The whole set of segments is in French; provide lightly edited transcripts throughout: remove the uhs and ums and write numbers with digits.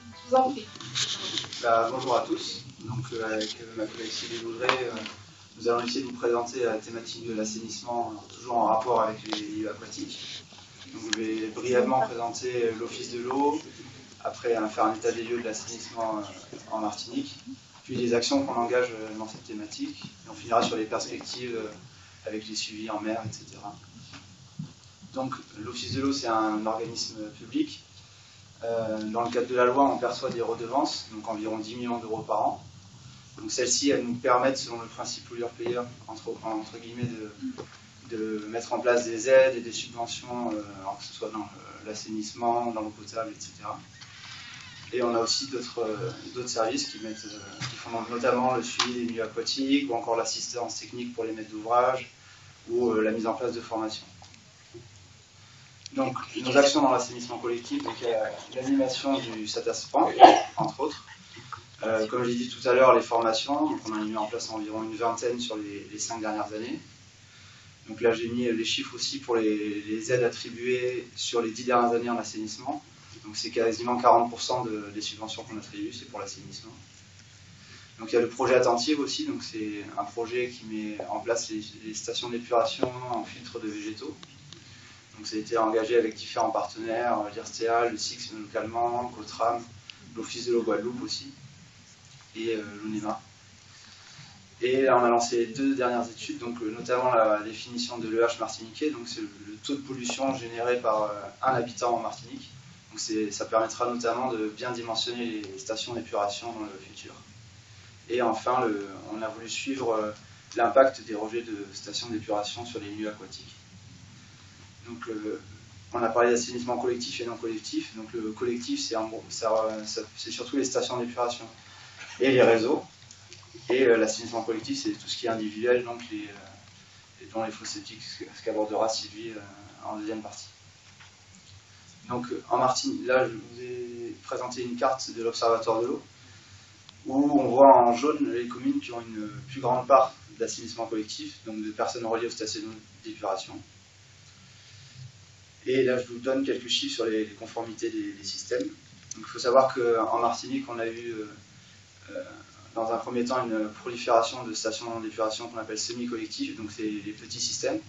Je vous en prie. Bonjour à tous. Donc, avec ma collègue Sylvie Boudret, nous allons essayer de vous présenter la thématique de l'assainissement, toujours en rapport avec les milieux aquatiques. Donc, je vais brièvement présenter l'Office de l'eau, après faire un état des lieux de l'assainissement en Martinique, puis les actions qu'on engage dans cette thématique. Et on finira sur les perspectives avec les suivis en mer, etc. Donc, l'Office de l'eau, c'est un organisme public. Dans le cadre de la loi, on perçoit des redevances, donc environ 10 millions d'euros par an. Donc celles-ci, elles nous permettent, selon le principe pollueur-payeur, entre guillemets, de mettre en place des aides et des subventions, que ce soit dans l'assainissement, dans l'eau potable, etc. Et on a aussi d'autres services qui font notamment le suivi des milieux aquatiques, ou encore l'assistance technique pour les maîtres d'ouvrage, ou la mise en place de formations. Donc, nos actions dans l'assainissement collectif, donc il y a l'animation du SATASPAN, entre autres. Comme j'ai dit tout à l'heure, les formations, donc on en a mis en place environ une vingtaine sur les 5 dernières années. Donc là, j'ai mis les chiffres aussi pour les aides attribuées sur les 10 dernières années en assainissement. Donc c'est quasiment 40% des subventions qu'on attribue, c'est pour l'assainissement. Donc il y a le projet Attentive aussi, donc c'est un projet qui met en place les stations d'épuration en filtre de végétaux. Donc ça a été engagé avec différents partenaires, l'IRSTEA, le SIX localement, Cotram, l'Office de l'eau Guadeloupe aussi, et l'ONEMA. Et là, on a lancé les 2 dernières études, donc notamment la définition de l'EH martiniquais, donc c'est le taux de pollution généré par un habitant en Martinique. Donc ça permettra notamment de bien dimensionner les stations d'épuration dans le futur. Et enfin, on a voulu suivre l'impact des rejets de stations d'épuration sur les milieux aquatiques. Donc, on a parlé d'assainissement collectif et non collectif. Donc, le collectif, c'est surtout les stations d'épuration et les réseaux. Et l'assainissement collectif, c'est tout ce qui est individuel, donc dont les fosses septiques, ce qu'abordera Sylvie en deuxième partie. Donc, en Martinique, là, je vous ai présenté une carte de l'Observatoire de l'eau, où on voit en jaune les communes qui ont une plus grande part d'assainissement collectif, donc de personnes reliées aux stations d'épuration. Et là, je vous donne quelques chiffres sur les conformités des systèmes. Donc, il faut savoir qu'en Martinique, on a eu, dans un premier temps, une prolifération de stations d'épuration qu'on appelle semi-collectives, donc c'est les petits systèmes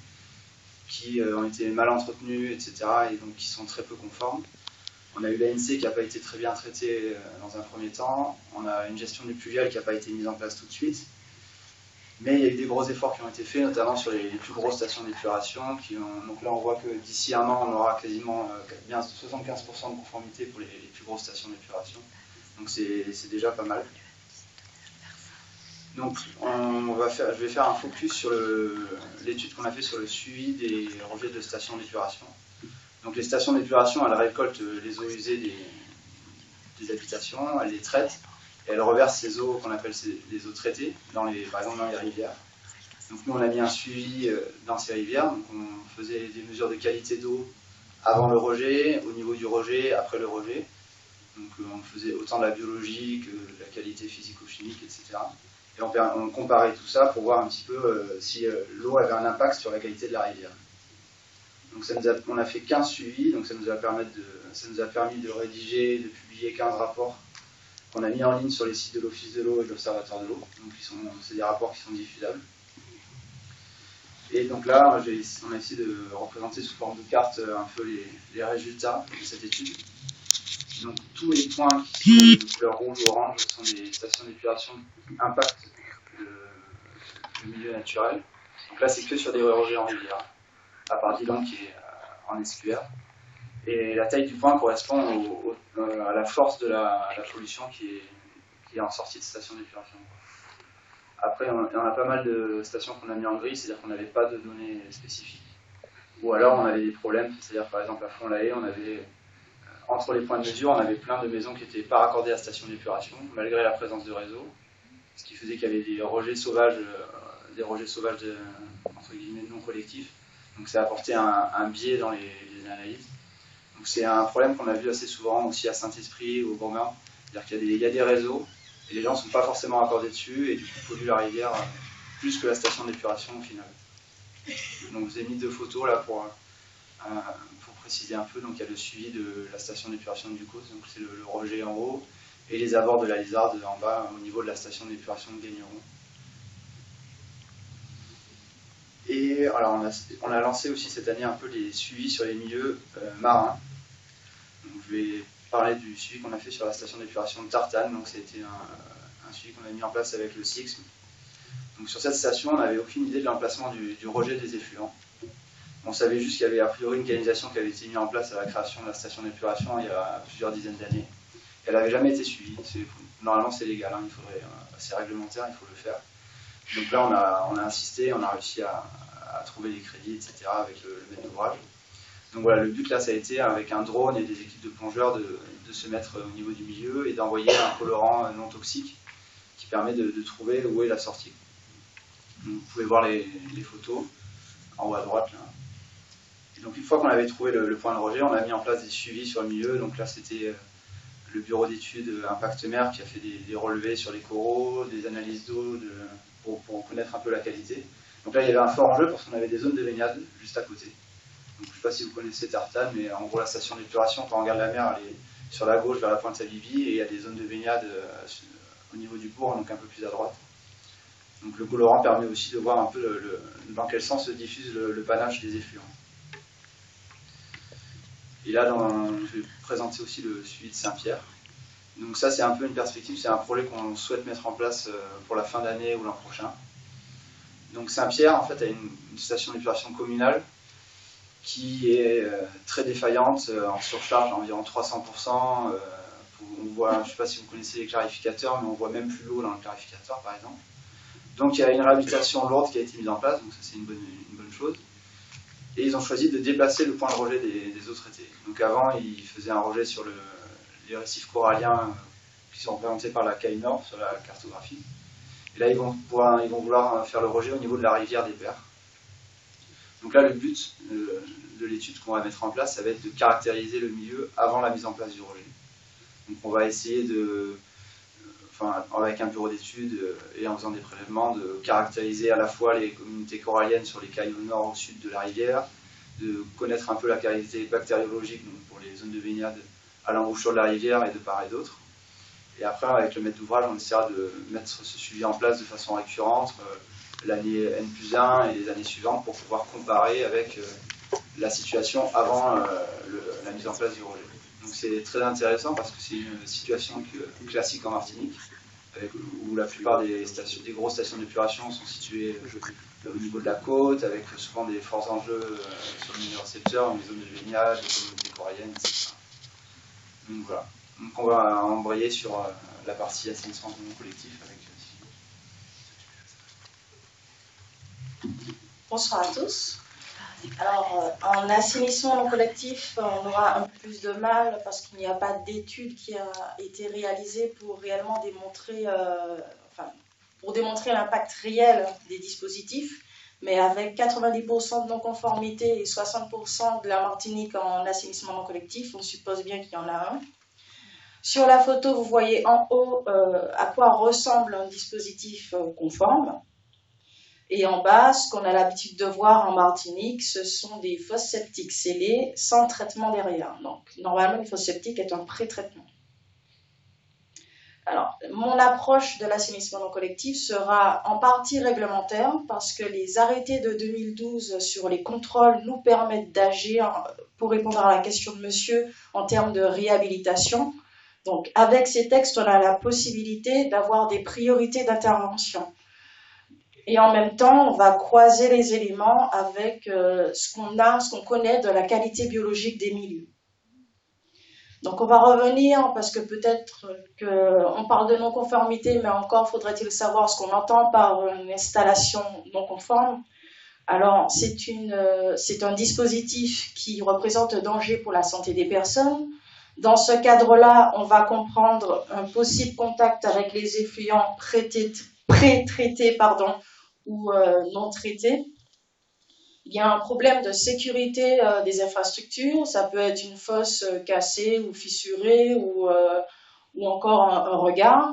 qui ont été mal entretenus, etc., et donc qui sont très peu conformes. On a eu l'ANC qui n'a pas été très bien traitée dans un premier temps. On a une gestion du pluvial qui n'a pas été mise en place tout de suite. Mais il y a eu des gros efforts qui ont été faits, notamment sur les plus grosses stations d'épuration. Donc là, on voit que d'ici un an, on aura quasiment bien 75% de conformité pour les plus grosses stations d'épuration. Donc c'est déjà pas mal. Donc je vais faire un focus sur l'étude qu'on a fait sur le suivi des rejets de stations d'épuration. Donc les stations d'épuration, elles récoltent les eaux usées des habitations, elles les traitent, et elles reversent ces eaux qu'on appelle les eaux traitées, par exemple dans les rivières. Donc nous on a mis un suivi dans ces rivières, donc on faisait des mesures de qualité d'eau avant le rejet, au niveau du rejet, après le rejet. Donc on faisait autant de la biologie que de la qualité physico-chimique, etc. Et on comparait tout ça pour voir un petit peu si l'eau avait un impact sur la qualité de la rivière. Donc on a fait 15 suivis, donc ça nous a permis de rédiger, de publier 15 rapports qu'on a mis en ligne sur les sites de l'Office de l'eau et de l'Observatoire de l'eau. Donc c'est des rapports qui sont diffusables. Et donc là, on a essayé de représenter sous forme de carte un peu les résultats de cette étude. Donc tous les points qui sont de couleur rouge ou orange sont des stations d'épuration qui impactent le milieu naturel. Donc là, c'est que sur des rejets en rivière, à part Dilan qui est en estuaire. Et la taille du point correspond à la force de la pollution qui est en sortie de station d'épuration. Après, on a pas mal de stations qu'on a mis en gris, c'est-à-dire qu'on n'avait pas de données spécifiques. Ou alors on avait des problèmes, c'est-à-dire par exemple à Fond-l'Haye, entre les points de mesure, on avait plein de maisons qui n'étaient pas raccordées à station d'épuration, malgré la présence de réseau, ce qui faisait qu'il y avait des rejets sauvages entre guillemets non collectifs. Donc ça apportait un biais dans les analyses. Donc c'est un problème qu'on a vu assez souvent aussi à Saint-Esprit ou au Gourmand, c'est-à-dire qu'il y a des réseaux et les gens ne sont pas forcément raccordés dessus et du coup polluent la rivière plus que la station d'épuration au final. Donc je vous ai mis 2 photos là pour préciser un peu. Donc il y a le suivi de la station d'épuration de glucose, donc c'est le rejet en haut, et les abords de la Lizarde en bas, au niveau de la station d'épuration de Gagneron. Et alors on a lancé aussi cette année un peu les suivis sur les milieux marins. Donc, je vais parler du suivi qu'on a fait sur la station d'épuration de Tartane. Donc c'était un suivi qu'on a mis en place avec le CIXM. Donc sur cette station, on n'avait aucune idée de l'emplacement du rejet des effluents. On savait juste qu'il y avait a priori une canalisation qui avait été mise en place à la création de la station d'épuration il y a plusieurs dizaines d'années. Elle n'avait jamais été suivie. Normalement c'est légal, hein, c'est réglementaire, il faut le faire. Donc là on a insisté, on a réussi à trouver les crédits, etc. avec le maître d'ouvrage. Donc voilà, le but là ça a été avec un drone et des équipes de plongeurs de se mettre au niveau du milieu et d'envoyer un colorant non toxique qui permet de trouver où est la sortie. Donc, vous pouvez voir les photos en haut à droite là. Et donc une fois qu'on avait trouvé le point de rejet, on a mis en place des suivis sur le milieu. Donc là c'était le bureau d'études Impact Mer qui a fait des relevés sur les coraux, des analyses d'eau pour connaître un peu la qualité. Donc là il y avait un fort enjeu parce qu'on avait des zones de baignade juste à côté. Donc, je ne sais pas si vous connaissez Tartane, mais en gros la station d'épuration, quand on regarde la mer, elle est sur la gauche vers la pointe Saint-Livy et il y a des zones de baignade au niveau du bourg, donc un peu plus à droite. Donc le colorant permet aussi de voir un peu dans quel sens se diffuse le panache des effluents. Et là, je vais présenter aussi le suivi de Saint-Pierre. Donc ça, c'est un peu une perspective, c'est un projet qu'on souhaite mettre en place pour la fin d'année ou l'an prochain. Donc Saint-Pierre, en fait, a une station d'épuration communale qui est très défaillante, en surcharge à environ 300%. On voit, je ne sais pas si vous connaissez les clarificateurs, mais on voit même plus l'eau dans le clarificateur, par exemple. Donc il y a une réhabilitation lourde qui a été mise en place, donc ça c'est une bonne chose. Et ils ont choisi de déplacer le point de rejet des eaux traitées. Donc avant, ils faisaient un rejet sur les récifs coralliens qui sont représentés par la caille nord sur la cartographie. Et là, ils vont vouloir faire le rejet au niveau de la rivière des Pères. Donc là, le but de l'étude qu'on va mettre en place, ça va être de caractériser le milieu avant la mise en place du rejet. Donc on va essayer avec un bureau d'études et en faisant des prélèvements, de caractériser à la fois les communautés coralliennes sur les cailles au nord, au sud de la rivière, de connaître un peu la qualité bactériologique donc pour les zones de baignade à l'embouchure de la rivière et de part et d'autre. Et après, avec le maître d'ouvrage, on essaiera de mettre ce suivi en place de façon récurrente l'année N+1 et les années suivantes pour pouvoir comparer avec la situation avant la mise en place du rejet. Donc c'est très intéressant parce que c'est une situation classique en Martinique, où la plupart des grosses stations d'épuration sont situées au niveau de la côte, avec souvent des forts enjeux sur le milieu récepteur, les zones de baignade, les communautés coralliennes, etc. Donc voilà. Donc on va embrayer sur la partie assainissement non collectif avec. Bonsoir à tous. Alors, en assainissement non collectif, on aura un peu plus de mal parce qu'il n'y a pas d'étude qui a été réalisée pour réellement démontrer, pour démontrer l'impact réel des dispositifs. Mais avec 90% de non-conformité et 60% de la Martinique en assainissement non collectif, on suppose bien qu'il y en a un. Sur la photo, vous voyez en haut à quoi ressemble un dispositif conforme. Et en bas, ce qu'on a l'habitude de voir en Martinique, ce sont des fosses septiques scellées sans traitement derrière. Donc, normalement, une fosse septique est un pré-traitement. Alors, mon approche de l'assainissement non collectif sera en partie réglementaire parce que les arrêtés de 2012 sur les contrôles nous permettent d'agir, pour répondre à la question de monsieur, en termes de réhabilitation. Donc, avec ces textes, on a la possibilité d'avoir des priorités d'intervention. Et en même temps, on va croiser les éléments avec ce qu'on connaît de la qualité biologique des milieux. Donc on va revenir, parce que peut-être qu'on parle de non-conformité, mais encore faudrait-il savoir ce qu'on entend par une installation non conforme. Alors c'est un dispositif qui représente un danger pour la santé des personnes. Dans ce cadre-là, on va comprendre un possible contact avec les effluents pré-traités, ou non traités. Il y a un problème de sécurité des infrastructures. Ça peut être une fosse cassée ou fissurée ou encore un regard.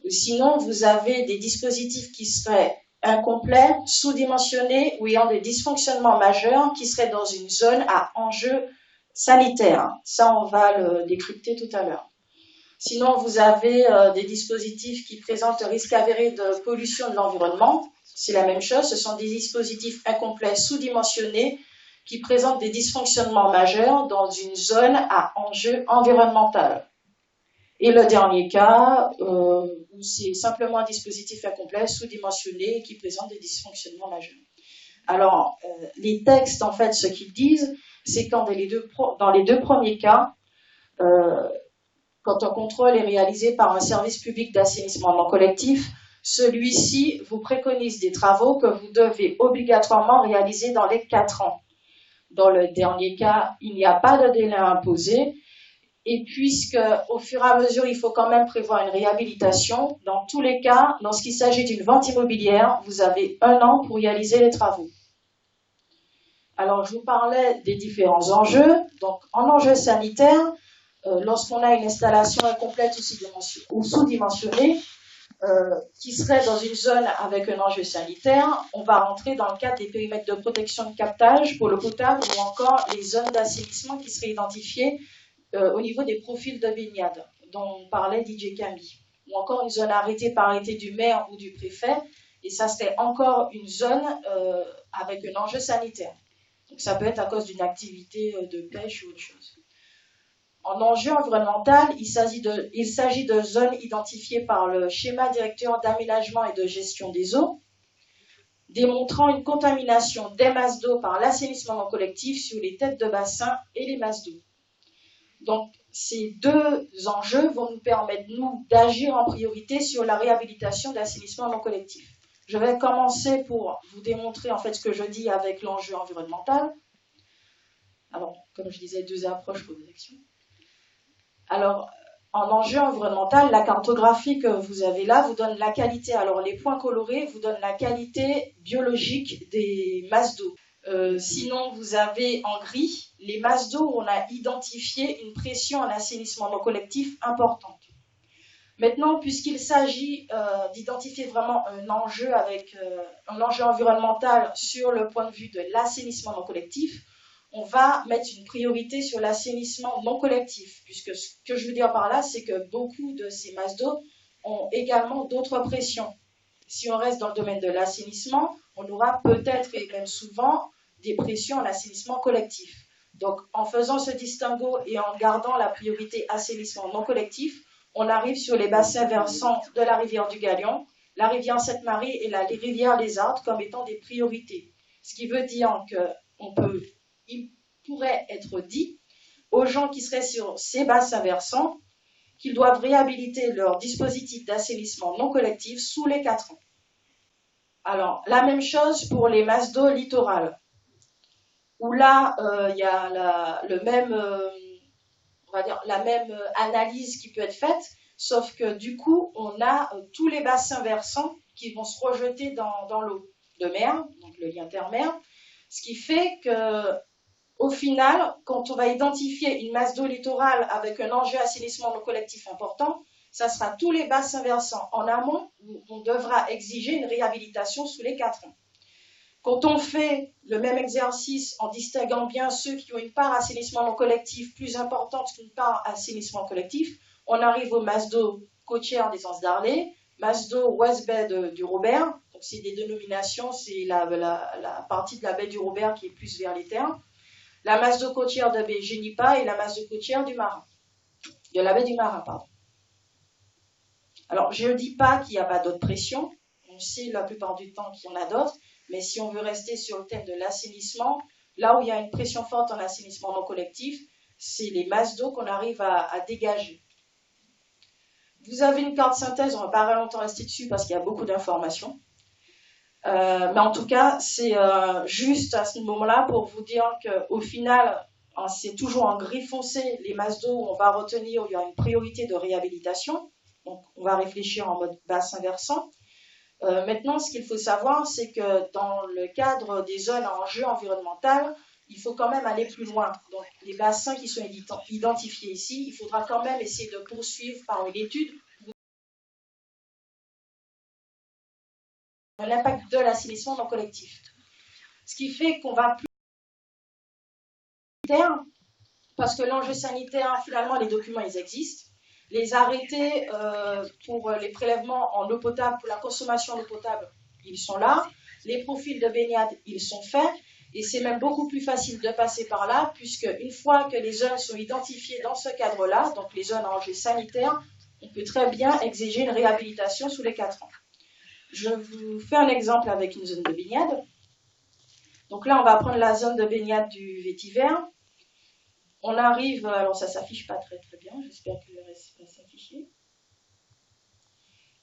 Sinon, vous avez des dispositifs qui seraient incomplets, sous-dimensionnés ou ayant des dysfonctionnements majeurs qui seraient dans une zone à enjeu sanitaire. Ça, on va le décrypter tout à l'heure. Sinon, vous avez des dispositifs qui présentent un risque avéré de pollution de l'environnement. C'est la même chose, ce sont des dispositifs incomplets, sous-dimensionnés, qui présentent des dysfonctionnements majeurs dans une zone à enjeu environnemental. Et le dernier cas, où c'est simplement un dispositif incomplet, sous-dimensionné, qui présente des dysfonctionnements majeurs. Alors, les textes, en fait, ce qu'ils disent, c'est quand dans les deux premiers cas, quand un contrôle est réalisé par un service public d'assainissement non collectif, celui-ci vous préconise des travaux que vous devez obligatoirement réaliser dans les 4 ans. Dans le dernier cas, il n'y a pas de délai imposé. Et puisque, au fur et à mesure, il faut quand même prévoir une réhabilitation, dans tous les cas, lorsqu'il s'agit d'une vente immobilière, vous avez 1 an pour réaliser les travaux. Alors, je vous parlais des différents enjeux. Donc, en enjeu sanitaire, lorsqu'on a une installation incomplète ou sous-dimensionnée, qui serait dans une zone avec un enjeu sanitaire, on va rentrer dans le cadre des périmètres de protection de captage pour l'eau potable ou encore les zones d'assainissement qui seraient identifiées au niveau des profils de baignade dont parlait DJ Cambi, ou encore une zone arrêtée par arrêté du maire ou du préfet, et ça serait encore une zone avec un enjeu sanitaire. Donc ça peut être à cause d'une activité de pêche ou autre chose. En enjeu environnemental, il s'agit de zones identifiées par le schéma directeur d'aménagement et de gestion des eaux, démontrant une contamination des masses d'eau par l'assainissement non collectif sur les têtes de bassin et les masses d'eau. Donc, ces deux enjeux vont nous permettre, nous, d'agir en priorité sur la réhabilitation d'assainissement non collectif. Je vais commencer pour vous démontrer en fait ce que je dis avec l'enjeu environnemental. Alors, comme je disais, 2 approches pour 2 actions. Alors, en enjeu environnemental, la cartographie que vous avez là vous donne la qualité. Alors, les points colorés vous donnent la qualité biologique des masses d'eau. Sinon, vous avez en gris les masses d'eau où on a identifié une pression en assainissement non collectif importante. Maintenant, puisqu'il s'agit d'identifier vraiment un enjeu avec un enjeu environnemental sur le point de vue de l'assainissement non collectif, on va mettre une priorité sur l'assainissement non collectif, puisque ce que je veux dire par là, c'est que beaucoup de ces masses d'eau ont également d'autres pressions. Si on reste dans le domaine de l'assainissement, on aura peut-être et même souvent des pressions en assainissement collectif. Donc, en faisant ce distinguo et en gardant la priorité assainissement non collectif, on arrive sur les bassins versants de la rivière du Galion, la rivière Sainte-Marie et la rivière Lézardes comme étant des priorités. Ce qui veut dire qu'il pourrait être dit aux gens qui seraient sur ces bassins versants qu'ils doivent réhabiliter leur dispositif d'assainissement non collectif sous les 4 ans. Alors, la même chose pour les masses d'eau littorales, où là, il y a la même analyse qui peut être faite, sauf que du coup, on a tous les bassins versants qui vont se rejeter dans l'eau de mer, donc le lien terre-mer, ce qui fait que au final, quand on va identifier une masse d'eau littorale avec un enjeu assainissement non collectif important, ça sera tous les bassins versants en amont où on devra exiger une réhabilitation sous les 4 ans. Quand on fait le même exercice en distinguant bien ceux qui ont une part assainissement non collectif plus importante qu'une part assainissement collectif, on arrive aux masses d'eau côtières des Anses d'Arlay, masse d'eau West Bay du Robert, donc c'est des dénominations, c'est la partie de la baie du Robert qui est plus vers les terres, la masse d'eau côtière de baie Génipa et la masse d'eau côtière de la baie du Marin, pardon. Alors, je ne dis pas qu'il n'y a pas d'autres pressions, on sait la plupart du temps qu'il y en a d'autres, mais si on veut rester sur le thème de l'assainissement, là où il y a une pression forte en assainissement non collectif, c'est les masses d'eau qu'on arrive à dégager. Vous avez une carte synthèse, on ne va pas longtemps rester dessus parce qu'il y a beaucoup d'informations. Mais en tout cas, c'est juste à ce moment-là pour vous dire qu'au final, c'est toujours en gris foncé les masses d'eau où on va retenir, où il y a une priorité de réhabilitation. Donc, on va réfléchir en mode bassin versant. Maintenant, ce qu'il faut savoir, c'est que dans le cadre des zones à enjeu environnemental, il faut quand même aller plus loin. Donc, les bassins qui sont identifiés ici, il faudra quand même essayer de poursuivre par une étude l'impact de l'assainissement non collectif. Ce qui fait qu'on va plus terme parce que l'enjeu sanitaire, finalement, les documents, ils existent. Les arrêtés pour les prélèvements en eau potable, pour la consommation d'eau potable, ils sont là. Les profils de baignade, ils sont faits. Et c'est même beaucoup plus facile de passer par là, puisque une fois que les zones sont identifiées dans ce cadre-là, donc les zones à enjeu sanitaire, on peut très bien exiger une réhabilitation sous les 4 ans. Je vous fais un exemple avec une zone de baignade. Donc là, on va prendre la zone de baignade du vétiver. On arrive, alors ça ne s'affiche pas très très bien, j'espère que le reste va s'afficher.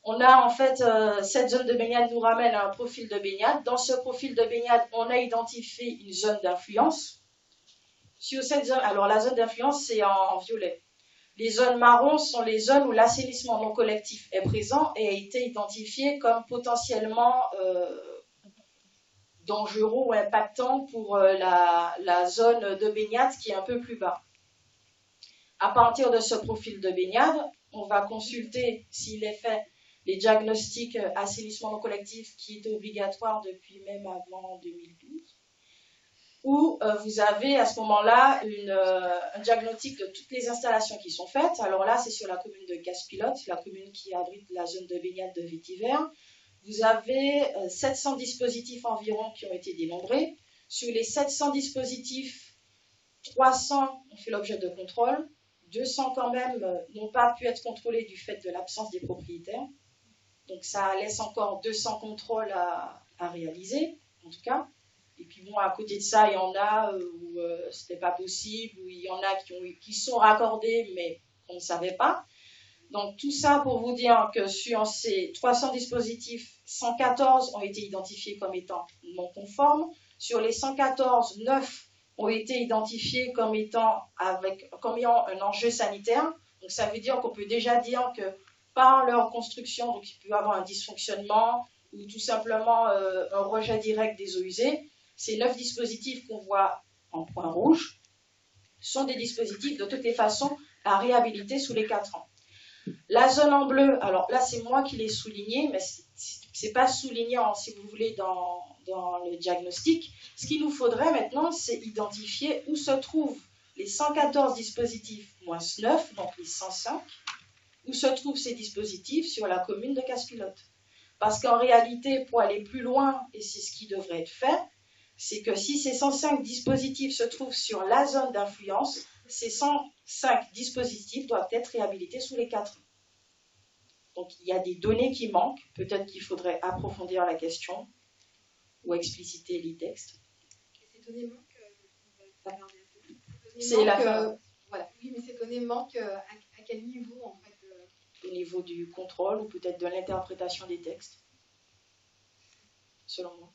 On a en fait, cette zone de baignade nous ramène à un profil de baignade. Dans ce profil de baignade, on a identifié une zone d'influence. Sur cette zone, alors la zone d'influence, c'est en violet. Les zones marron sont les zones où l'assainissement non collectif est présent et a été identifié comme potentiellement dangereux ou impactant pour la zone de baignade qui est un peu plus bas. À partir de ce profil de baignade, on va consulter s'il est fait les diagnostics assainissement non collectif qui est obligatoire depuis même avant 2012, où vous avez à ce moment-là un diagnostic de toutes les installations qui sont faites. Alors là, c'est sur la commune de Casse-Pilote, la commune qui abrite la zone de baignade de Vétiver. Vous avez 700 dispositifs environ qui ont été dénombrés. Sur les 700 dispositifs, 300 ont fait l'objet de contrôle. 200 quand même n'ont pas pu être contrôlés du fait de l'absence des propriétaires. Donc ça laisse encore 200 contrôles à réaliser, en tout cas. Et puis bon, à côté de ça, il y en a où c'était pas possible, où il y en a qui sont raccordés, mais on ne savait pas. Donc tout ça pour vous dire que sur ces 300 dispositifs, 114 ont été identifiés comme étant non conformes. Sur les 114, 9 ont été identifiés comme ayant un enjeu sanitaire. Donc ça veut dire qu'on peut déjà dire que par leur construction, donc il peut y avoir un dysfonctionnement ou tout simplement un rejet direct des eaux usées. Ces 9 dispositifs qu'on voit en point rouge sont des dispositifs de toutes les façons à réhabiliter sous les 4 ans. La zone en bleu, alors là c'est moi qui l'ai souligné, mais c'est pas souligné si vous voulez dans le diagnostic. Ce qu'il nous faudrait maintenant, c'est identifier où se trouvent les 114 dispositifs moins 9, donc les 105, où se trouvent ces dispositifs sur la commune de Casse-Pilote. Parce qu'en réalité, pour aller plus loin, et c'est ce qui devrait être fait, c'est que si ces 105 dispositifs se trouvent sur la zone d'influence, ces 105 dispositifs doivent être réhabilités sous les 4 ans. Donc il y a des données qui manquent, peut-être qu'il faudrait approfondir la question ou expliciter les textes. Et ces données manquent, voilà. Oui, mais ces données manquent à quel niveau en fait Au niveau du contrôle ou peut-être de l'interprétation des textes, selon moi.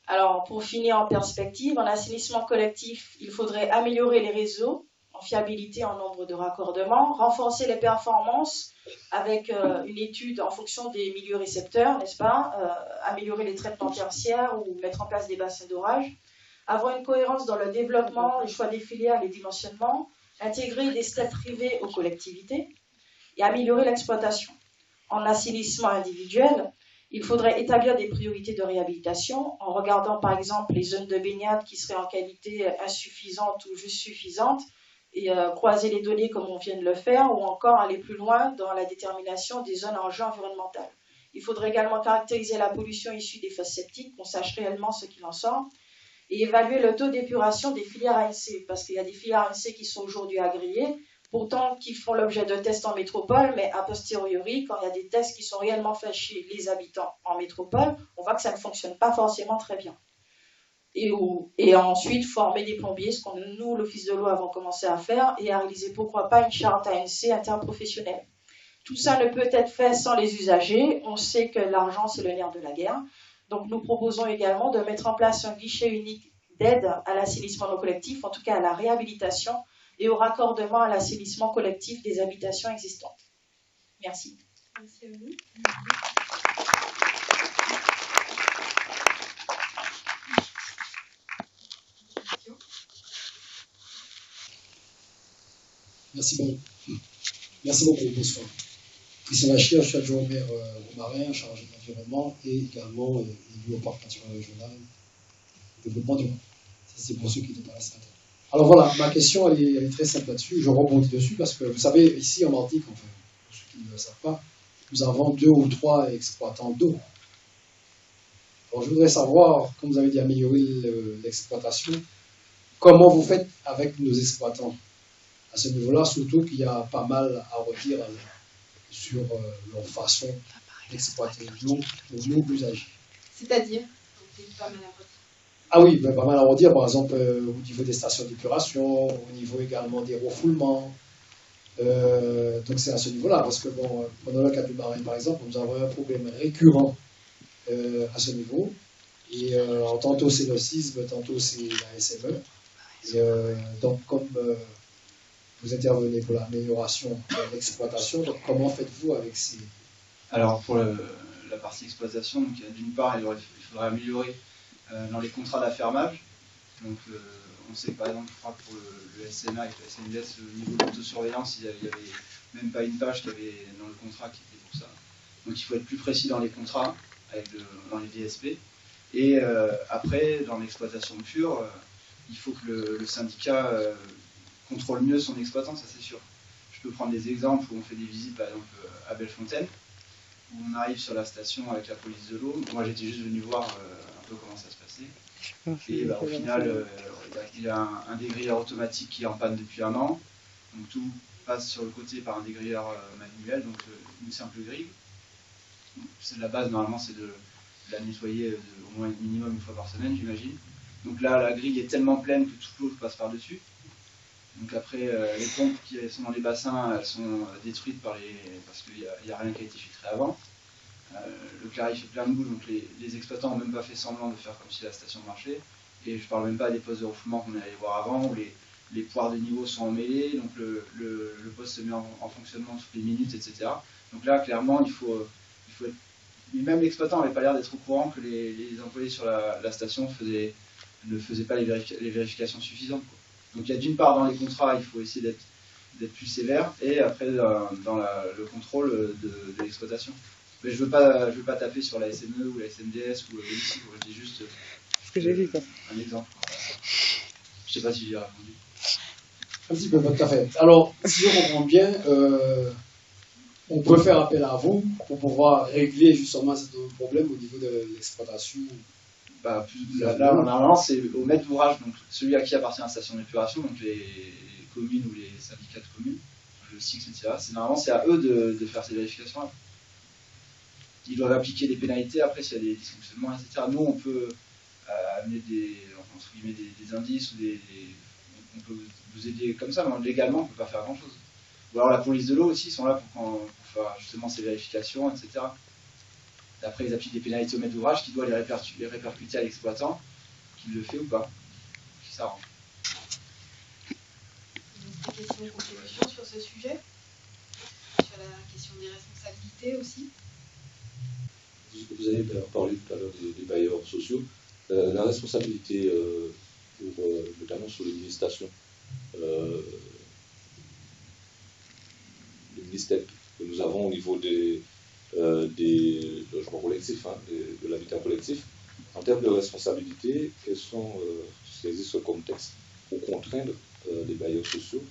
Alors, pour finir en perspective, en assainissement collectif, il faudrait améliorer les réseaux en fiabilité, en nombre de raccordements, renforcer les performances avec une étude en fonction des milieux récepteurs, n'est-ce pas, améliorer les traitements tertiaires ou mettre en place des bassins d'orage, avoir une cohérence dans le développement, le choix des filières, les dimensionnements, intégrer des steps privés aux collectivités et améliorer l'exploitation. En assainissement individuel, il faudrait établir des priorités de réhabilitation en regardant par exemple les zones de baignade qui seraient en qualité insuffisante ou juste suffisante et croiser les données comme on vient de le faire ou encore aller plus loin dans la détermination des zones à enjeu environnemental. Il faudrait également caractériser la pollution issue des fosses septiques, qu'on sache réellement ce qu'il en sort et évaluer le taux d'épuration des filières ANC parce qu'il y a des filières ANC qui sont aujourd'hui agréées, pourtant qui font l'objet de tests en métropole, mais a posteriori, quand il y a des tests qui sont réellement faits chez les habitants en métropole, on voit que ça ne fonctionne pas forcément très bien. Et ensuite, former des plombiers, ce qu'on nous, l'Office de l'eau, avons commencé à faire, et à réaliser, pourquoi pas, une charte ANC interprofessionnelle. Tout ça ne peut être fait sans les usagers. On sait que l'argent, c'est le nerf de la guerre. Donc, nous proposons également de mettre en place un guichet unique d'aide à l'assainissement non collectif, en tout cas à la réhabilitation, et au raccordement à l'assainissement collectif des habitations existantes. Merci. Merci à vous. Merci beaucoup. Bonsoir. Christian Lachir, je suis adjoint au maire Romarin, chargé de l'environnement et également élu au parc naturel régional, développement durable. Ça, c'est pour ceux qui n'étaient pas là ce matin. Alors voilà, ma question elle est très simple là-dessus. Je rebondis dessus parce que vous savez, ici en Martinique, enfin, pour ceux qui ne le savent pas, nous avons 2 ou 3 exploitants d'eau. Alors je voudrais savoir, comme vous avez dit, améliorer l'exploitation, comment vous faites avec nos exploitants à ce niveau-là, surtout qu'il y a pas mal à redire sur leur façon d'exploiter l'eau pour nos usagers. C'est-à-dire, c'est pas mal à redire. Ah oui, ben, pas mal à redire, par exemple au niveau des stations d'épuration, au niveau également des refoulements. Donc c'est à ce niveau-là, parce que bon, pendant le cas du Marin par exemple, nous avons un problème récurrent à ce niveau. Et tantôt c'est le sisme, tantôt c'est la SME. Et, donc comme vous intervenez pour l'amélioration de l'exploitation, donc comment faites-vous avec ces... Alors pour la partie exploitation, d'une part il faudrait améliorer dans les contrats d'affermage. Donc on sait que par exemple, je crois que pour le SMA et le SNDS, au niveau de l'autosurveillance, il n'y avait même pas une page qu'il y avait dans le contrat qui était pour ça. Donc il faut être plus précis dans les contrats, dans les DSP. Et après, dans l'exploitation pure, il faut que le syndicat contrôle mieux son exploitant, ça c'est sûr. Je peux prendre des exemples où on fait des visites, par exemple à Bellefontaine, où on arrive sur la station avec la police de l'eau. Moi j'étais juste venu voir un peu comment ça se passait. Et au final, il y a un dégrilleur automatique qui est en panne depuis 1 an. Donc tout passe sur le côté par un dégrilleur manuel, donc une simple grille. C'est de la base, normalement, c'est de la nettoyer au moins minimum 1 fois par semaine, j'imagine. Donc là, la grille est tellement pleine que toute l'eau passe par-dessus. Donc après, les pompes qui sont dans les bassins, elles sont détruites parce qu'il n'y a rien qui a été filtré avant. Le clarier fait plein de boue, donc les exploitants n'ont même pas fait semblant de faire comme si la station marchait. Et je ne parle même pas des postes de refoulement qu'on est allé voir avant, où les poires de niveau sont emmêlées, donc le poste se met en fonctionnement toutes les minutes, etc. Donc là, clairement, il faut être... Même l'exploitant n'avait pas l'air d'être au courant que les employés sur la station ne faisaient pas les vérifications suffisantes, quoi. Donc il y a d'une part dans les contrats, il faut essayer d'être plus sévère, et après dans le contrôle de l'exploitation. Mais je veux pas taper sur la SME ou la SNDS ou ici, je dis juste un exemple. Je sais pas si j'ai répondu. Un petit peu, tout à fait. Alors, si je comprends bien, on peut faire appel à vous pour pouvoir régler justement ce problème au niveau de l'exploitation. Là, normalement, c'est au maître d'ouvrage, donc celui à qui appartient la station d'épuration, donc les communes ou les syndicats de communes, le SIX, etc. Normalement, c'est à eux de faire ces vérifications-là. Ils doivent appliquer des pénalités après s'il y a des dysfonctionnements, etc. Nous, on peut amener des indices, on peut vous aider comme ça, mais légalement, on ne peut pas faire grand-chose. Ou alors la police de l'eau aussi, ils sont là pour faire justement ces vérifications, etc. Après, ils appliquent des pénalités au maître d'ouvrage qui doit les répercuter à l'exploitant, qu'il le fait ou pas, qui s'arrange. Une question de contribution sur ce sujet, sur la question des responsabilités aussi. Vous avez parlé tout à l'heure des bailleurs sociaux. La responsabilité, notamment sur les mini-stations, le ministère que nous avons au niveau des logements collectifs, de l'habitat collectif, en termes de responsabilité, quels sont ce qui existe comme texte pour contraindre les bailleurs sociaux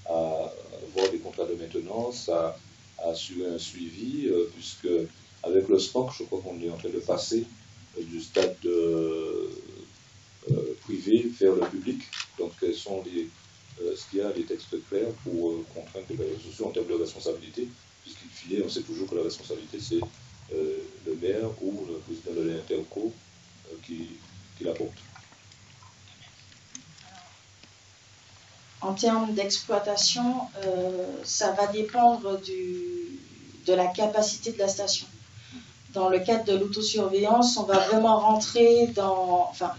à avoir des contrats de maintenance, à assurer un suivi, puisque avec le SPOC, je crois qu'on est en train de passer du stade privé vers le public. Donc, quels sont est-ce qu'il y a des textes clairs pour contraindre les bailleurs sociaux en termes de responsabilité, puisqu'il file, on sait toujours que la responsabilité, c'est le maire ou le président de l'interco qui la porte. En termes d'exploitation, ça va dépendre de la capacité de la station. Dans le cadre de l'autosurveillance, on va vraiment rentrer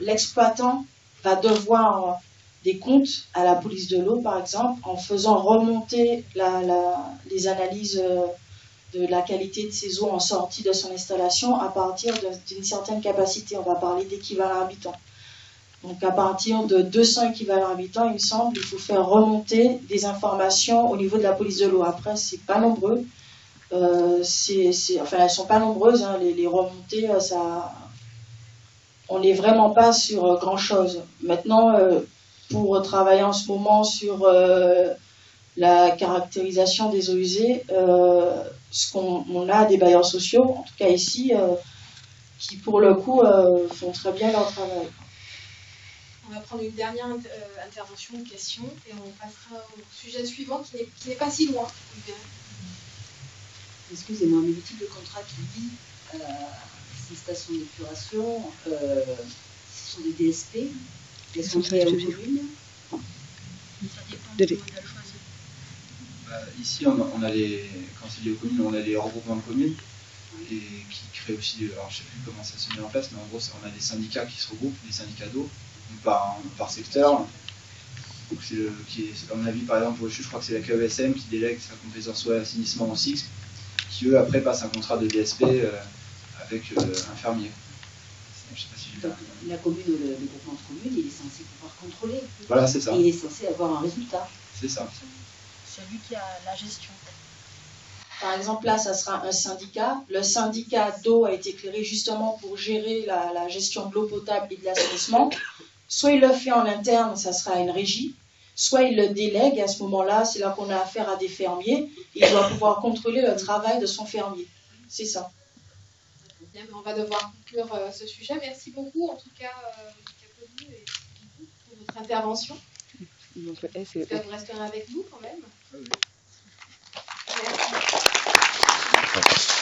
l'exploitant va devoir des comptes à la police de l'eau, par exemple, en faisant remonter les analyses de la qualité de ses eaux en sortie de son installation à partir d'une certaine capacité. On va parler d'équivalent habitant. Donc à partir de 200 équivalents habitants, il me semble, il faut faire remonter des informations au niveau de la police de l'eau. Après, c'est pas nombreux. Elles sont pas nombreuses, hein, les remontées, on n'est vraiment pas sur grand-chose. Maintenant, pour travailler en ce moment sur la caractérisation des eaux usées. On a des bailleurs sociaux, en tout cas ici, qui pour le coup font très bien leur travail. On va prendre une dernière intervention, une question, et on passera au sujet suivant qui n'est pas si loin. Excusez-moi, mais le type de contrat qui lie ces stations d'épuration, ce sont des DSP, elles sont créées aux communes. Ça dépend du modèle choisi. Ici, on a quand c'est lié aux communes, on a les regroupements de communes et qui créent aussi, alors je ne sais plus comment ça se met en place, mais en gros, on a des syndicats qui se regroupent, des syndicats d'eau, par secteur. Donc à mon avis, par exemple, pour le CHU, je crois que c'est la KESM qui délègue sa compétence soit assainissement au SIX, qui eux après passent un contrat de DSP avec un fermier. Je sais pas si j'ai Donc, la commune, le groupement de communes, il est censé pouvoir contrôler. Voilà, c'est ça. Et il est censé avoir un résultat. C'est ça. C'est lui qui a la gestion. Par exemple, là, ça sera un syndicat. Le syndicat d'eau a été créé justement pour gérer la gestion de l'eau potable et de l'assainissement. Soit il le fait en interne, ça sera une régie, soit il le délègue. À ce moment-là, c'est là qu'on a affaire à des fermiers. Et il doit pouvoir contrôler le travail de son fermier. C'est ça. Bien, mais on va devoir conclure ce sujet. Merci beaucoup, en tout cas, Monica Ponu et pour votre intervention. J'espère que vous resterez avec nous quand même. Oui. Merci. Merci.